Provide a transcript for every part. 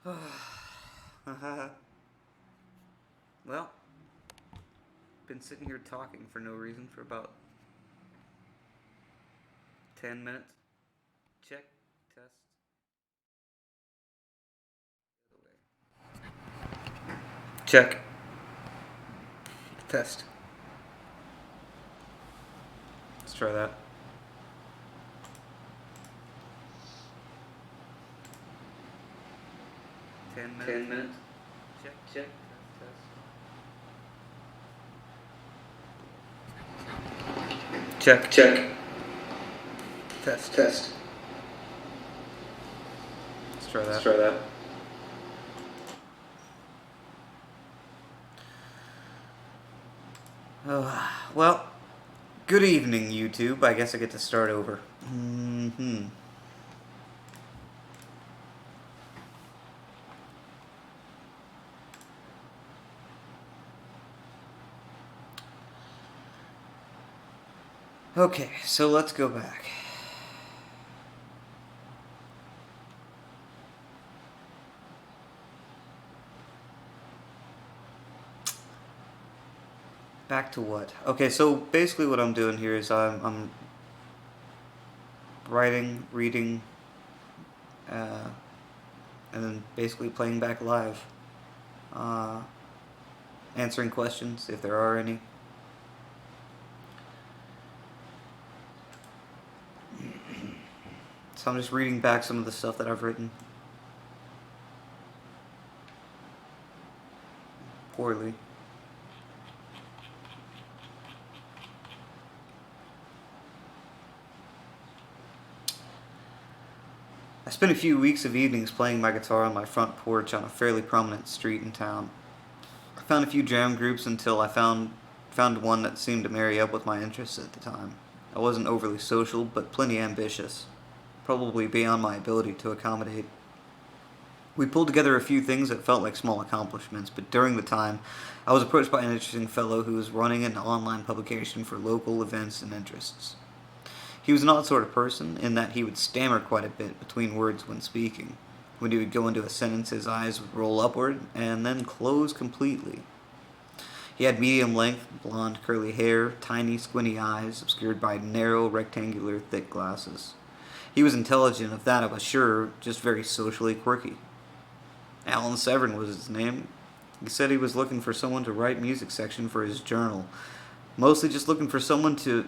Well, been sitting here talking for no reason for about 10 minutes. Check, test. Check, test. Let's try that. 10 minutes. 10 minutes. Check, Check. test. Check, Check. test. Test. Let's try that. Let's try that. Well, good evening, YouTube. I guess I get to start over. Okay, so let's go back. Back to what? Okay, so basically what I'm doing here is I'm writing, reading, and then basically playing back live. Answering questions if there are any. So I'm just reading back some of the stuff that I've written. Poorly. I spent a few weeks of evenings playing my guitar on my front porch on a fairly prominent street in town. I found a few jam groups until I found one that seemed to marry up with my interests at the time. I wasn't overly social, but plenty ambitious, probably beyond my ability to accommodate. We pulled together a few things that felt like small accomplishments, but during the time, I was approached by an interesting fellow who was running an online publication for local events and interests. He was an odd sort of person in that he would stammer quite a bit between words when speaking. When he would go into a sentence, his eyes would roll upward and then close completely. He had medium length, blonde, curly hair, tiny, squinty eyes, obscured by narrow, rectangular, thick glasses. He was intelligent, of that I was sure, just very socially quirky. Alan Severn was his name. He said he was looking for someone to write music section for his journal. Mostly just looking for someone to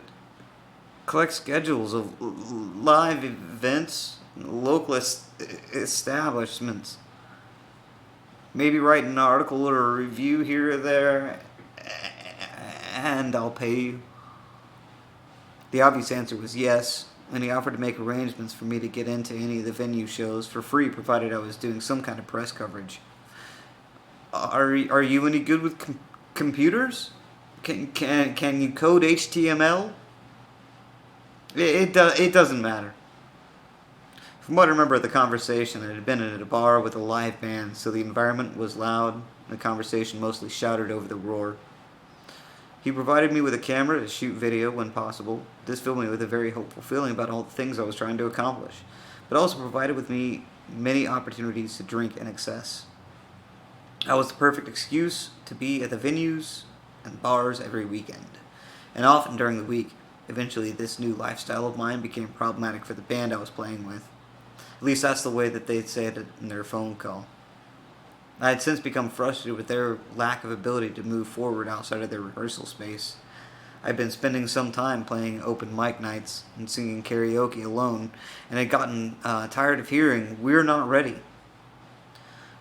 collect schedules of live events, local establishments. Maybe write an article or a review here or there, and I'll pay you. The obvious answer was yes, and he offered to make arrangements for me to get into any of the venue shows for free, provided I was doing some kind of press coverage. Are you any good with computers? Can you code HTML? It doesn't matter. From what I remember of the conversation, it had been at a bar with a live band, so the environment was loud, and the conversation mostly shouted over the roar. He provided me with a camera to shoot video when possible. This filled me with a very hopeful feeling about all the things I was trying to accomplish, but also provided with me many opportunities to drink in excess. I was the perfect excuse to be at the venues and bars every weekend, and often during the week. Eventually, this new lifestyle of mine became problematic for the band I was playing with. At least that's the way that they'd say it in their phone call. I had since become frustrated with their lack of ability to move forward outside of their rehearsal space. I'd been spending some time playing open mic nights and singing karaoke alone, and had gotten tired of hearing, "We're not ready."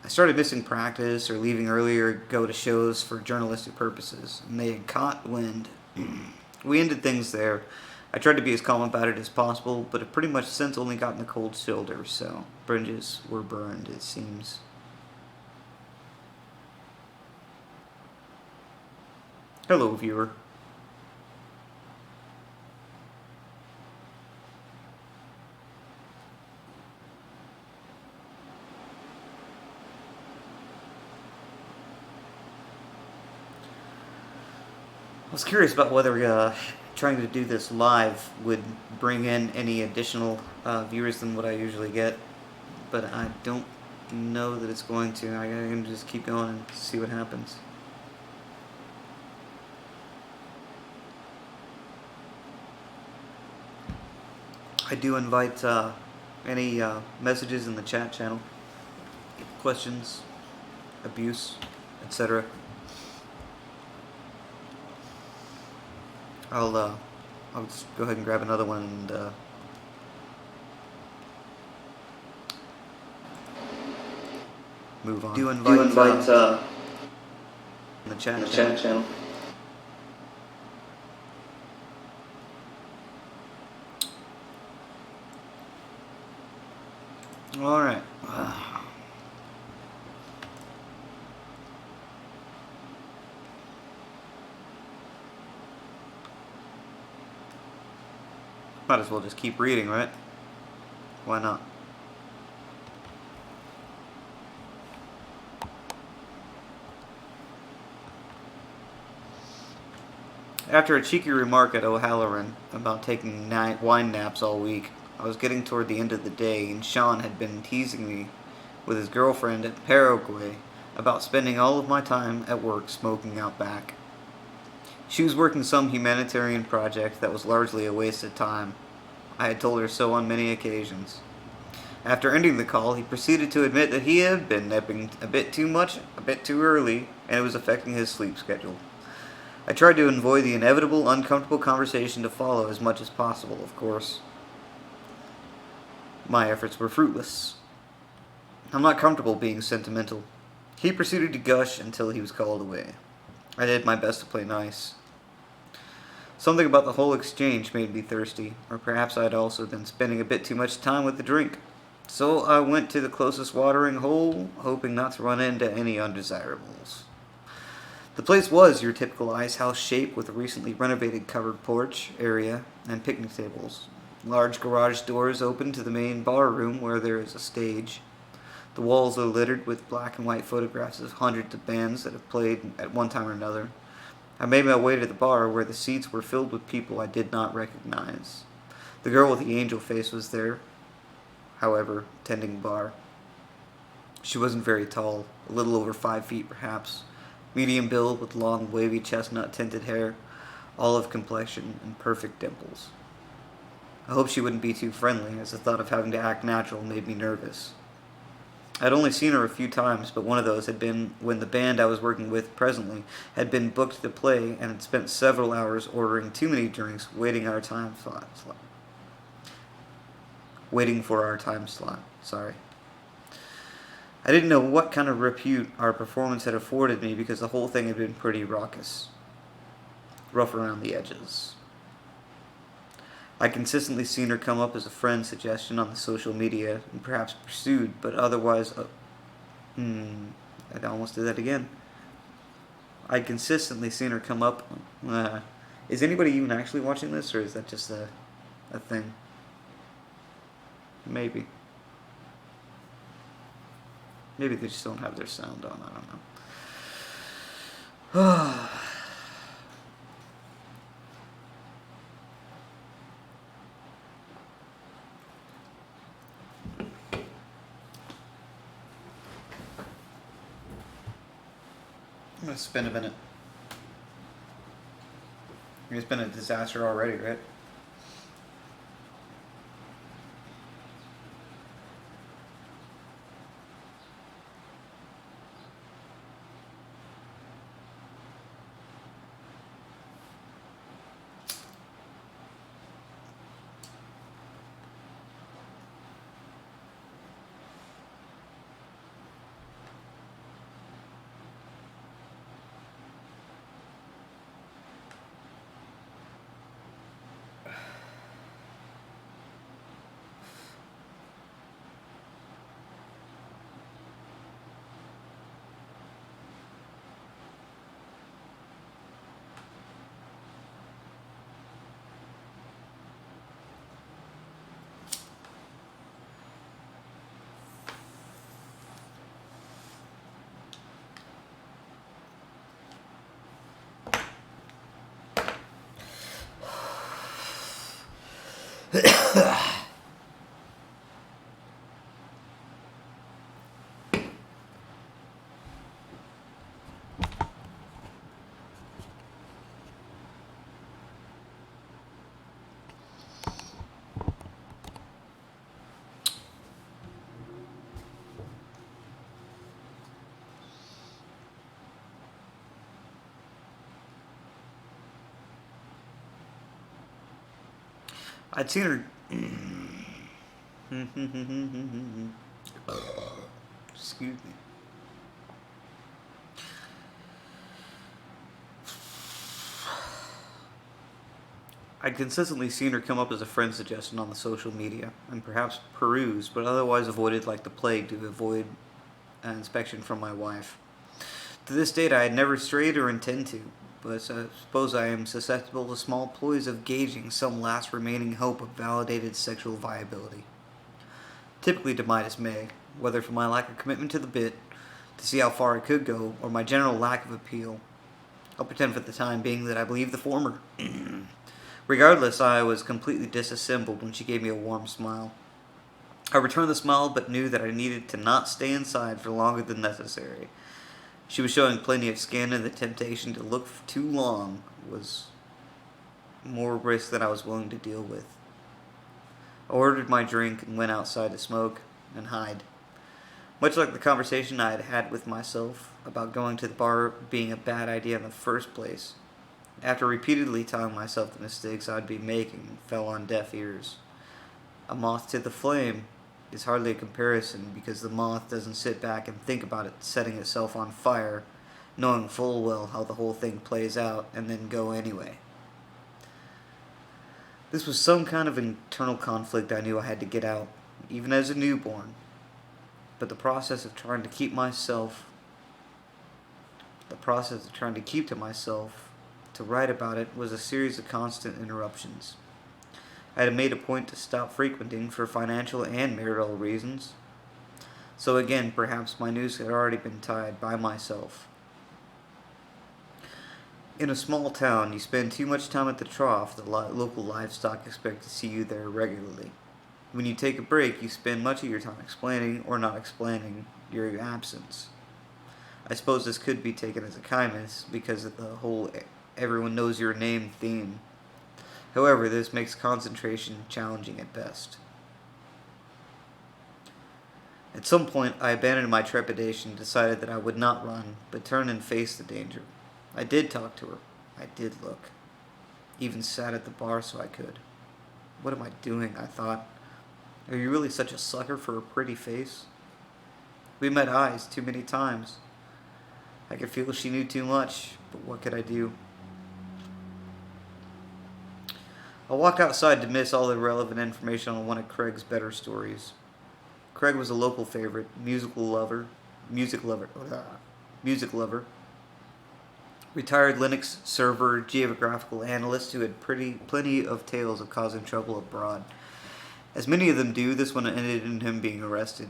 I started missing practice or leaving earlier to go to shows for journalistic purposes, and they had caught wind. We ended things there. I tried to be as calm about it as possible, but have pretty much since only gotten a cold shoulder, so bridges were burned, it seems. Hello, viewer. I was curious about whether trying to do this live would bring in any additional viewers than what I usually get, but I don't know that it's going to. I can just keep going and see what happens. I do invite any messages in the chat channel, questions, abuse, etc. I'll just go ahead and grab another one and move on. Do invite in the chat channel. All right. Might as well just keep reading, right? Why not? After a cheeky remark at O'Halloran about taking wine naps all week, I was getting toward the end of the day, and Sean had been teasing me with his girlfriend at Paraguay about spending all of my time at work smoking out back. She was working some humanitarian project that was largely a waste of time. I had told her so on many occasions. After ending the call, he proceeded to admit that he had been napping a bit too much, a bit too early, and it was affecting his sleep schedule. I tried to avoid the inevitable, uncomfortable conversation to follow as much as possible, of course. My efforts were fruitless. I'm not comfortable being sentimental. He proceeded to gush until he was called away. I did my best to play nice. Something about the whole exchange made me thirsty, or perhaps I had also been spending a bit too much time with the drink. So I went to the closest watering hole, hoping not to run into any undesirables. The place was your typical ice house shape with a recently renovated covered porch area and picnic tables. Large garage doors open to the main bar room where there is a stage. The walls are littered with black and white photographs of hundreds of bands that have played at one time or another. I made my way to the bar where the seats were filled with people I did not recognize. The girl with the angel face was there, however, tending bar. She wasn't very tall, a little over 5 feet perhaps. Medium build with long, wavy chestnut-tinted hair, olive complexion, and perfect dimples. I hoped she wouldn't be too friendly, as the thought of having to act natural made me nervous. I'd only seen her a few times, but one of those had been when the band I was working with presently had been booked to play and had spent several hours ordering too many drinks, waiting for our time slot. Sorry. I didn't know what kind of repute our performance had afforded me because the whole thing had been pretty raucous. Rough around the edges. I'd consistently seen her come up as a friend suggestion on the social media and perhaps pursued, but otherwise... I almost did that again. I'd consistently seen her come up... is anybody even actually watching this, or is that just a thing? Maybe. Maybe they just don't have their sound on, I don't know. I'm gonna spend a minute. It's been a disaster already, right? I'd seen her. Excuse me. I'd consistently seen her come up as a friend suggestion on the social media, and perhaps peruse, but otherwise avoided like the plague to avoid an inspection from my wife. To this date, I had never strayed or intend to, but I suppose I am susceptible to small ploys of gauging some last remaining hope of validated sexual viability. Typically to my dismay, whether for my lack of commitment to the bit, to see how far it could go, or my general lack of appeal. I'll pretend for the time being that I believe the former. Regardless, I was completely disassembled when she gave me a warm smile. I returned the smile, but knew that I needed to not stay inside for longer than necessary. She was showing plenty of skin, and the temptation to look for too long was more risk than I was willing to deal with. I ordered my drink and went outside to smoke and hide. Much like the conversation I had had with myself about going to the bar being a bad idea in the first place, after repeatedly telling myself the mistakes I'd be making fell on deaf ears. A moth to the flame is hardly a comparison because the moth doesn't sit back and think about it setting itself on fire, knowing full well how the whole thing plays out, and then go anyway. This was some kind of internal conflict I knew I had to get out, even as a newborn. But the process of trying to keep to myself, to write about it, was a series of constant interruptions. I had made a point to stop frequenting for financial and marital reasons. So again, perhaps my noose had already been tied by myself. In a small town, you spend too much time at the trough, the local livestock expect to see you there regularly. When you take a break, you spend much of your time explaining or not explaining your absence. I suppose this could be taken as a kindness because of the whole everyone knows your name theme. However, this makes concentration challenging at best. At some point, I abandoned my trepidation and decided that I would not run, but turn and face the danger. I did talk to her. I did look. Even sat at the bar so I could. What am I doing? I thought. Are you really such a sucker for a pretty face? We met eyes too many times. I could feel she knew too much, but what could I do? I walked outside to miss all the relevant information on one of Craig's better stories. Craig was a local favorite, music lover, retired Linux server geographical analyst who had plenty of tales of causing trouble abroad. As many of them do, this one ended in him being arrested.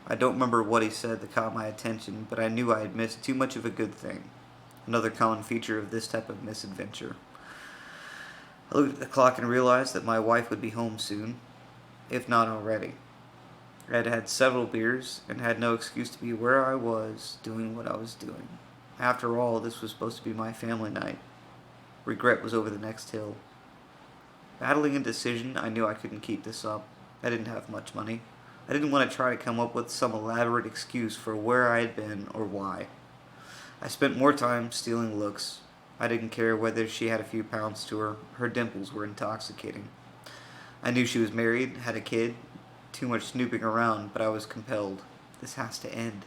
I don't remember what he said that caught my attention, but I knew I had missed too much of a good thing. Another common feature of this type of misadventure. I looked at the clock and realized that my wife would be home soon, if not already. I had had several beers and had no excuse to be where I was, doing what I was doing. After all, this was supposed to be my family night. Regret was over the next hill. Battling indecision, I knew I couldn't keep this up. I didn't have much money. I didn't want to try to come up with some elaborate excuse for where I had been or why. I spent more time stealing looks. I didn't care whether she had a few pounds to her. Her dimples were intoxicating. I knew she was married, had a kid. Too much snooping around, but I was compelled. This has to end.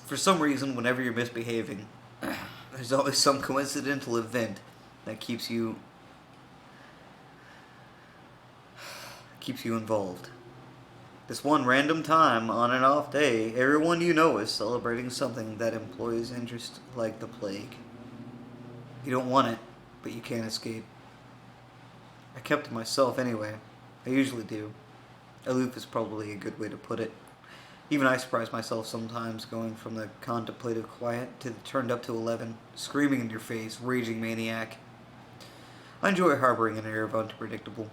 For some reason, whenever you're misbehaving, there's always some coincidental event that keeps you involved. This one random time on an off day, everyone you know is celebrating something that employs interest like the plague. You don't want it, but you can't escape. I kept to myself anyway. I usually do. Aloof is probably a good way to put it. Even I surprise myself sometimes, going from the contemplative quiet to the turned up to 11, screaming in your face, raging maniac. I enjoy harboring an air of unpredictable.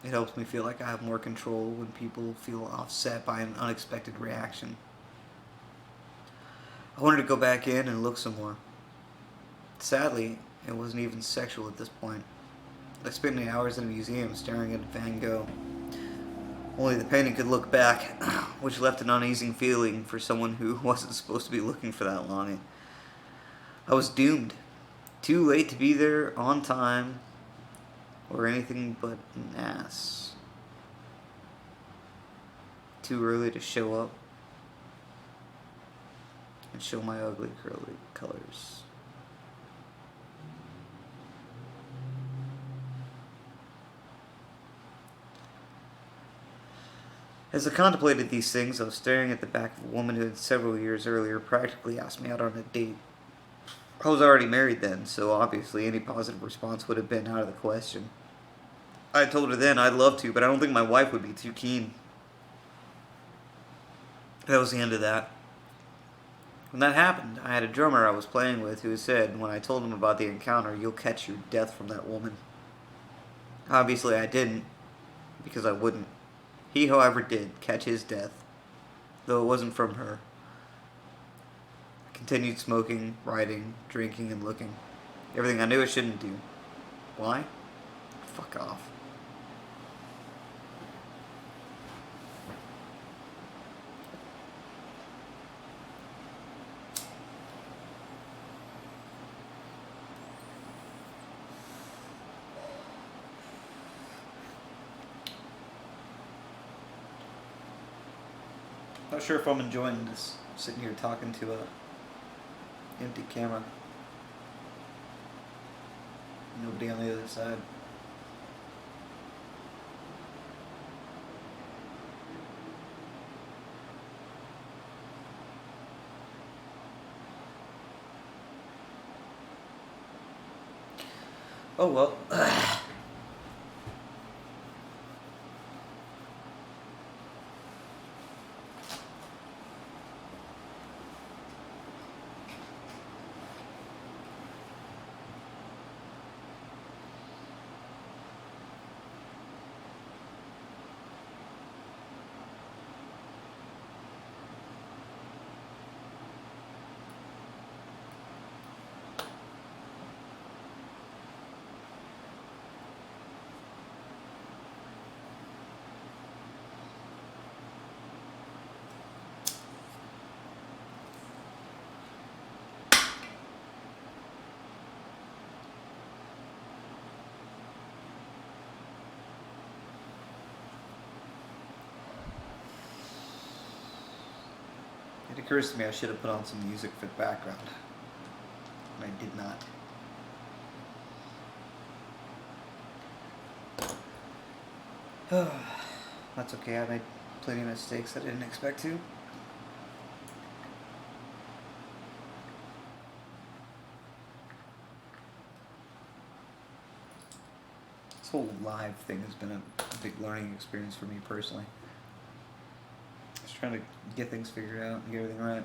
It helps me feel like I have more control when people feel offset by an unexpected reaction. I wanted to go back in and look some more. Sadly, it wasn't even sexual at this point. I spent the hours in a museum staring at Van Gogh. Only the painting could look back, which left an uneasy feeling for someone who wasn't supposed to be looking for that long. I was doomed. Too late to be there on time, or anything but an ass. Too early to show up and show my ugly curly colors. As I contemplated these things, I was staring at the back of a woman who had several years earlier practically asked me out on a date. I was already married then, so obviously any positive response would have been out of the question. I told her then I'd love to, but I don't think my wife would be too keen. That was the end of that. When that happened, I had a drummer I was playing with who said, when I told him about the encounter, "You'll catch your death from that woman." Obviously I didn't, because I wouldn't. He, however, did catch his death, though it wasn't from her. I continued smoking, writing, drinking, and looking. Everything I knew I shouldn't do. Why? Fuck off. Not sure if I'm enjoying this, sitting here talking to a empty camera. Nobody on the other side. Oh well. It occurs to me I should have put on some music for the background. And I did not. That's okay, I made plenty of mistakes I didn't expect to. This whole live thing has been a big learning experience for me personally. Just trying to get things figured out and get everything right.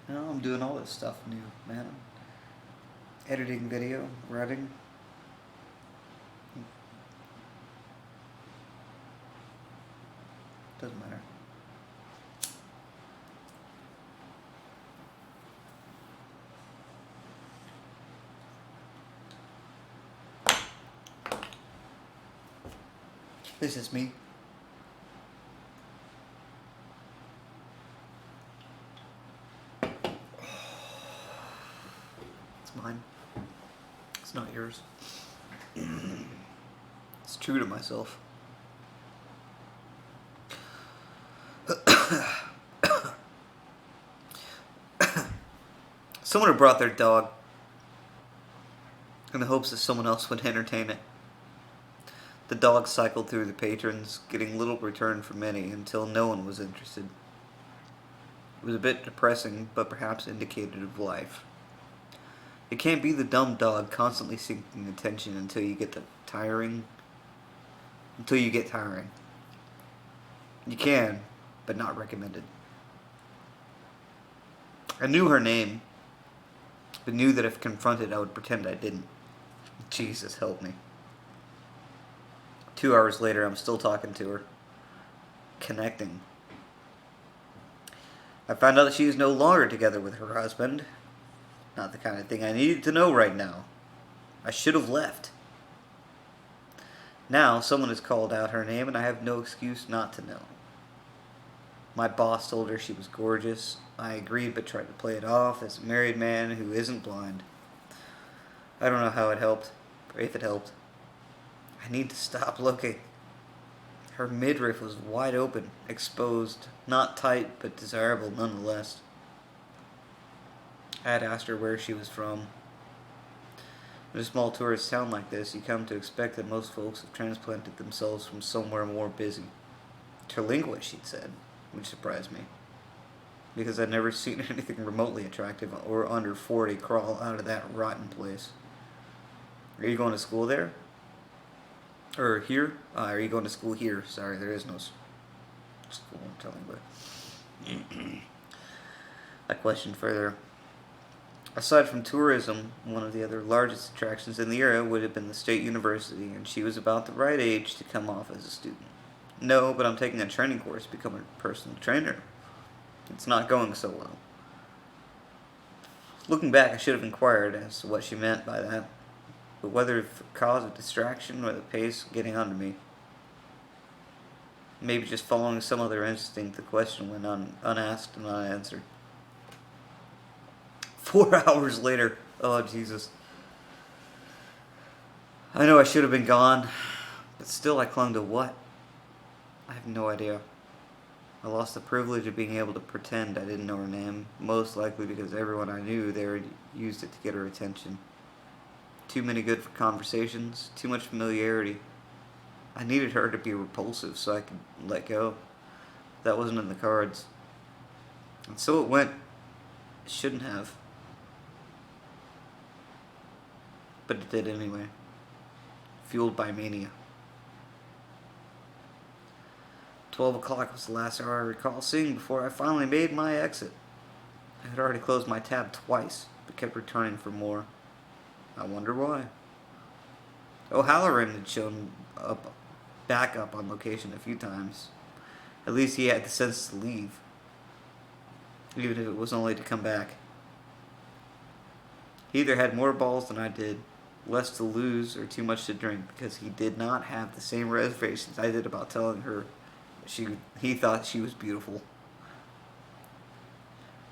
Now I'm doing all this stuff new, man. Editing video, writing. Doesn't matter. This is me. It's mine. It's not yours. It's true to myself. Someone had brought their dog in the hopes that someone else would entertain it. The dog cycled through the patrons, getting little return from any until no one was interested. It was a bit depressing, but perhaps indicative of life. It can't be the dumb dog constantly seeking attention until you get tiring. You can, but not recommended. I knew her name, but knew that if confronted I would pretend I didn't. Jesus help me. 2 hours later, I'm still talking to her. connecting. I found out that she is no longer together with her husband. Not the kind of thing I needed to know right now. I should have left. Now, someone has called out her name, and I have no excuse not to know. My boss told her she was gorgeous. I agreed, but tried to play it off as a married man who isn't blind. I don't know how it helped, or if it helped. I need to stop looking. Her midriff was wide open, exposed, not tight, but desirable nonetheless. I had asked her where she was from. In a small tourist town like this, you come to expect that most folks have transplanted themselves from somewhere more busy. Terlingua, she'd said, which surprised me, because I'd never seen anything remotely attractive or under 40 crawl out of that rotten place. Are you going to school there? Or here? Are you going to school here? Sorry, there is no school, I'm telling you. I questioned further. Aside from tourism, one of the other largest attractions in the area would have been the state university, and she was about the right age to come off as a student. No, but I'm taking a training course to become a personal trainer. It's not going so well. Looking back, I should have inquired as to what she meant by that, but whether for cause of distraction or the pace getting onto me, maybe just following some other instinct, the question went unasked and unanswered. 4 hours later. Oh, Jesus. I know I should have been gone, but still I clung to what? I have no idea. I lost the privilege of being able to pretend I didn't know her name, most likely because everyone I knew there used it to get her attention. Too many good conversations, too much familiarity. I needed her to be repulsive so I could let go. That wasn't in the cards. And so it went. It shouldn't have. But it did anyway. Fueled by mania. 12 o'clock was the last hour I recall seeing before I finally made my exit. I had already closed my tab twice, but kept returning for more. I wonder why. O'Halloran had shown back up on location a few times. At least he had the sense to leave, even if it was only to come back. He either had more balls than I did, less to lose, or too much to drink, because he did not have the same reservations I did about telling her he thought she was beautiful.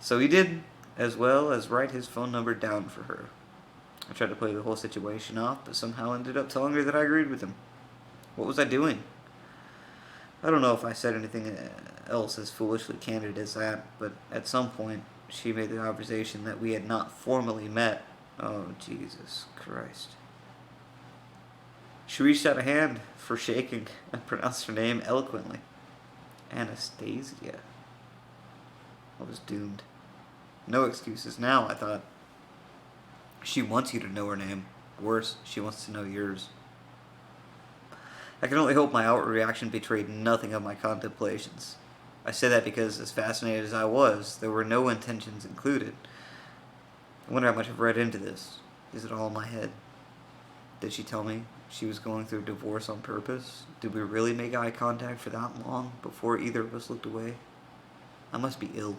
So he did, as well as write his phone number down for her. I tried to play the whole situation off, but somehow ended up telling her that I agreed with him. What was I doing? I don't know if I said anything else as foolishly candid as that, but at some point she made the observation that we had not formally met. Oh, Jesus Christ. She reached out a hand for shaking and pronounced her name eloquently. Anastasia. I was doomed. No excuses now, I thought. She wants you to know her name. Worse, she wants to know yours. I can only hope my outward reaction betrayed nothing of my contemplations. I say that because, as fascinated as I was, there were no intentions included. I wonder how much I've read into this. Is it all in my head? Did she tell me she was going through a divorce on purpose? Did we really make eye contact for that long before either of us looked away? I must be ill.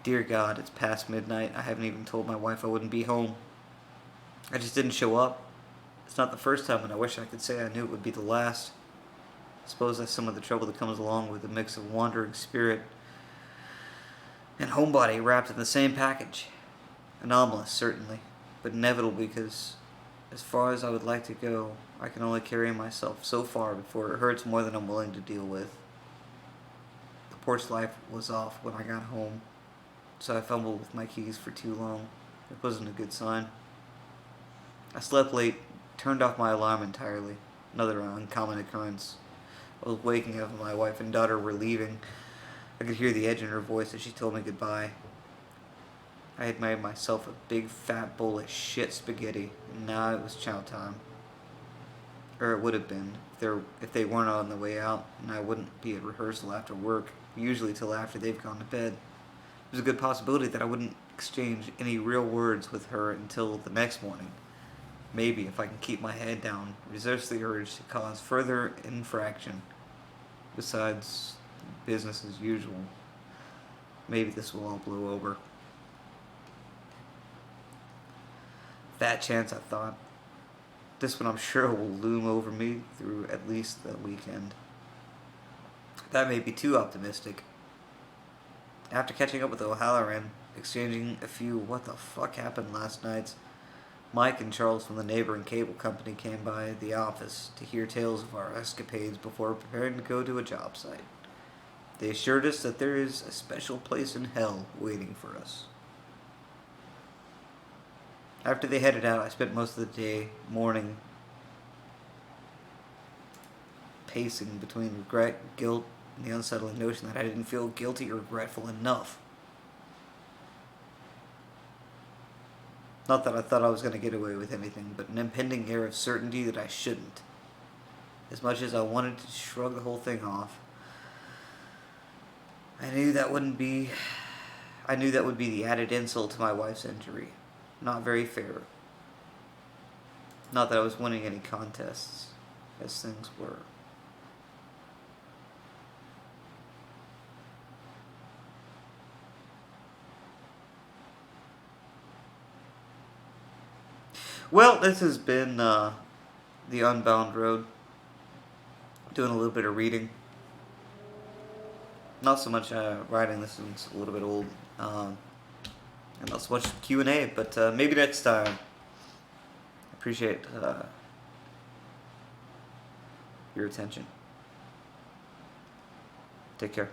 Dear God, it's past midnight. I haven't even told my wife I wouldn't be home. I just didn't show up. It's not the first time, and I wish I could say I knew it would be the last. I suppose that's some of the trouble that comes along with a mix of wandering spirit and homebody wrapped in the same package. Anomalous, certainly, but inevitable because, as far as I would like to go, I can only carry myself so far before it hurts more than I'm willing to deal with. The porch light was off when I got home, so I fumbled with my keys for too long. It wasn't a good sign. I slept late, turned off my alarm entirely. Another uncommon occurrence. I was waking up and my wife and daughter were leaving. I could hear the edge in her voice as she told me goodbye. I had made myself a big fat bowl of shit spaghetti, and now it was chow time. Or it would have been, if they weren't on the way out, and I wouldn't be at rehearsal after work, usually till after they've gone to bed. There's a good possibility that I wouldn't exchange any real words with her until the next morning. Maybe if I can keep my head down, resist the urge to cause further infraction, besides business as usual, maybe this will all blow over. That chance, I thought. This one I'm sure will loom over me through at least the weekend. That may be too optimistic. After catching up with O'Halloran, exchanging a few what the fuck happened last nights, Mike and Charles from the neighboring cable company came by the office to hear tales of our escapades before preparing to go to a job site. They assured us that there is a special place in hell waiting for us. After they headed out, I spent most of the day mourning, pacing between regret, guilt, and the unsettling notion that I didn't feel guilty or regretful enough. Not that I thought I was going to get away with anything, but an impending air of certainty that I shouldn't. As much as I wanted to shrug the whole thing off, I knew that would be the added insult to my wife's injury. Not very fair. Not that I was winning any contests, as things were. Well, this has been the Unbound Road. Doing a little bit of reading. Not so much writing. This one's a little bit old. And not so much Q&A, but maybe next time. Appreciate your attention. Take care.